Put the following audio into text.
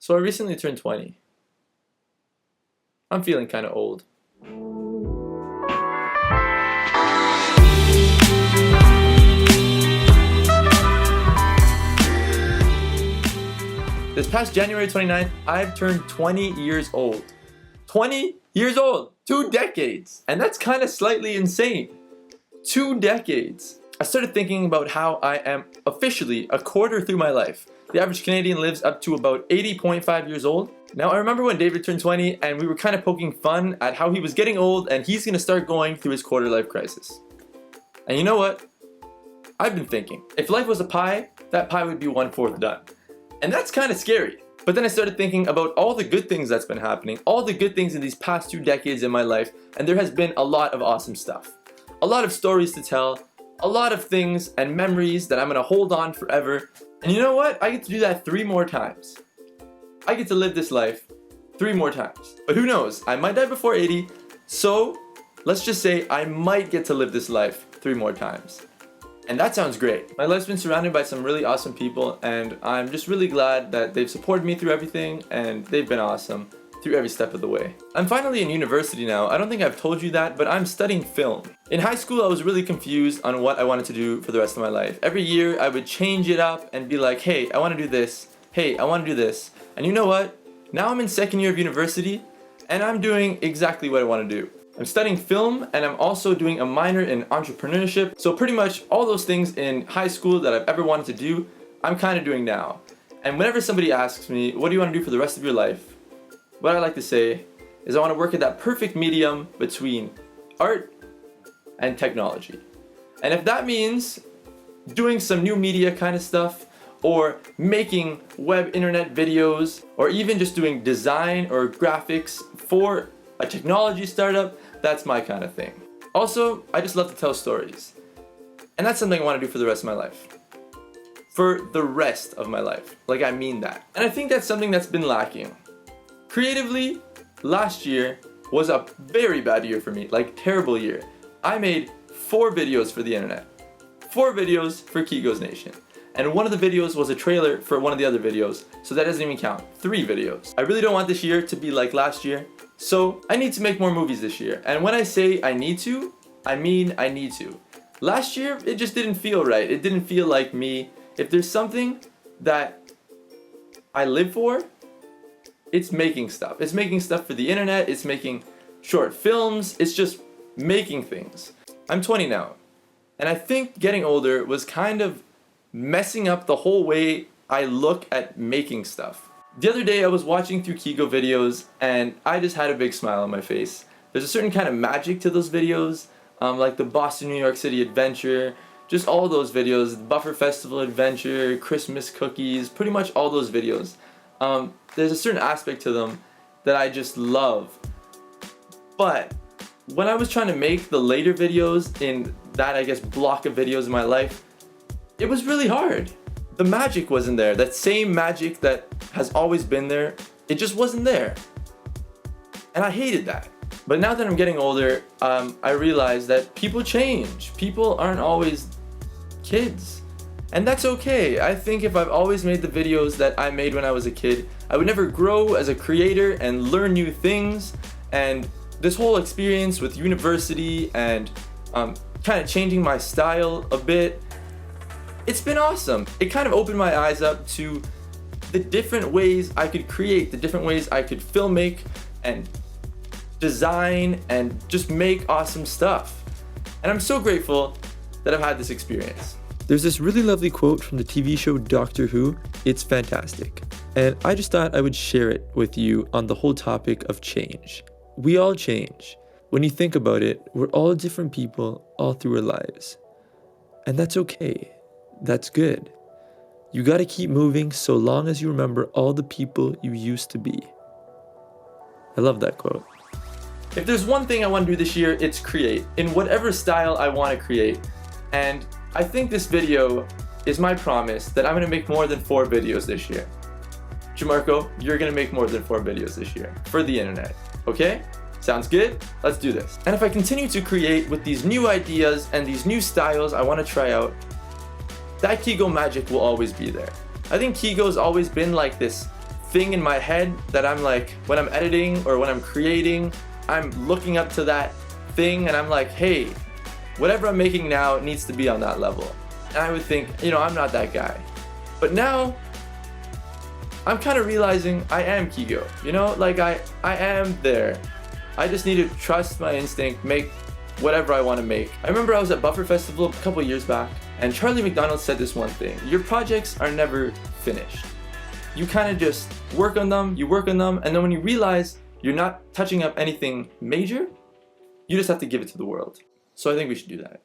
So I recently turned 20. I'm feeling kind of old. This past January 29th, I've turned 20 years old. 20 years old! 2 decades! And that's kind of slightly insane. 2 decades. I started thinking about how I am officially a quarter through my life. The average Canadian lives up to about 80.5 years old. Now I remember when David turned 20 and we were kind of poking fun at how he was getting old and he's going to start going through his quarter life crisis. And you know what? I've been thinking, if life was a pie, that pie would be 1/4 done. And that's kind of scary. But then I started thinking about all the good things that's been happening, all the good things in these past 2 decades in my life, and there has been a lot of awesome stuff. A lot of stories to tell, a lot of things and memories that I'm gonna hold on forever. And you know what? I get to do that 3 more times. I get to live this life 3 more times. But who knows? I might die before 80, so let's just say I might get to live this life 3 more times. And that sounds great. My life's been surrounded by some really awesome people, and I'm just really glad that they've supported me through everything, and they've been awesome through every step of the way. I'm finally in university now. I don't think I've told you that, but I'm studying film. In high school, I was really confused on what I wanted to do for the rest of my life. Every year, I would change it up and be like, hey, I want to do this. Hey, I want to do this. And you know what? Now I'm in 2nd year of university, and I'm doing exactly what I want to do. I'm studying film, and I'm also doing a minor in entrepreneurship. So pretty much all those things in high school that I've ever wanted to do, I'm kind of doing now. And whenever somebody asks me, what do you want to do for the rest of your life? What I like to say is I want to work at that perfect medium between art and technology. And if that means doing some new media kind of stuff, or making web internet videos, or even just doing design or graphics for a technology startup, that's my kind of thing. Also, I just love to tell stories. And that's something I want to do for the rest of my life. For the rest of my life. Like, I mean that. And I think that's something that's been lacking. Creatively, last year was a very bad year for me. Like, terrible year. I made 4 videos for the internet. 4 videos for KEGO's Nation. And one of the videos was a trailer for one of the other videos, so that doesn't even count. 3 videos. I really don't want this year to be like last year, so I need to make more movies this year. And when I say I need to, I mean I need to. Last year, it just didn't feel right. It didn't feel like me. If there's something that I live for, it's making stuff. It's making stuff for the internet, it's making short films, it's just making things. I'm 20 now, and I think getting older was kind of messing up the whole way I look at making stuff. The other day I was watching through KEGO videos and I just had a big smile on my face. There's a certain kind of magic to those videos, like the Boston, New York City adventure, just all those videos, the Buffer Festival adventure, Christmas cookies, pretty much all those videos. There's a certain aspect to them that I just love. But when I was trying to make the later videos in that, I guess, block of videos in my life, it was really hard. The magic wasn't there. That same magic that has always been there, it just wasn't there. And I hated that. But now that I'm getting older, I realize that people change. People aren't always kids. And that's okay. I think if I've always made the videos that I made when I was a kid, I would never grow as a creator and learn new things. And this whole experience with university and kind of changing my style a bit, it's been awesome. It kind of opened my eyes up to the different ways I could create, the different ways I could filmmake and design and just make awesome stuff. And I'm so grateful that I've had this experience. There's this really lovely quote from the TV show Doctor Who. It's fantastic. And I just thought I would share it with you on the whole topic of change. We all change. When you think about it, we're all different people all through our lives. And that's okay. That's good. You gotta keep moving so long as you remember all the people you used to be. I love that quote. If there's one thing I want to do this year, it's create in whatever style I want to create. And I think this video is my promise that I'm gonna make more than 4 videos this year. Gianmarco, you're gonna make more than 4 videos this year for the internet. Okay? Sounds good? Let's do this. And if I continue to create with these new ideas and these new styles I want to try out, that KEGO magic will always be there. I think KEGO's always been like this thing in my head that I'm like, when I'm editing or when I'm creating, I'm looking up to that thing and I'm like, hey, whatever I'm making now needs to be on that level. And I would think, you know, I'm not that guy. But now, I'm kind of realizing I am KEGO, you know, like I am there. I just need to trust my instinct, make whatever I want to make. I remember I was at Buffer Festival a couple years back, and Charlie McDonald said this one thing: your projects are never finished. You kind of just work on them, and then when you realize you're not touching up anything major, you just have to give it to the world. So I think we should do that.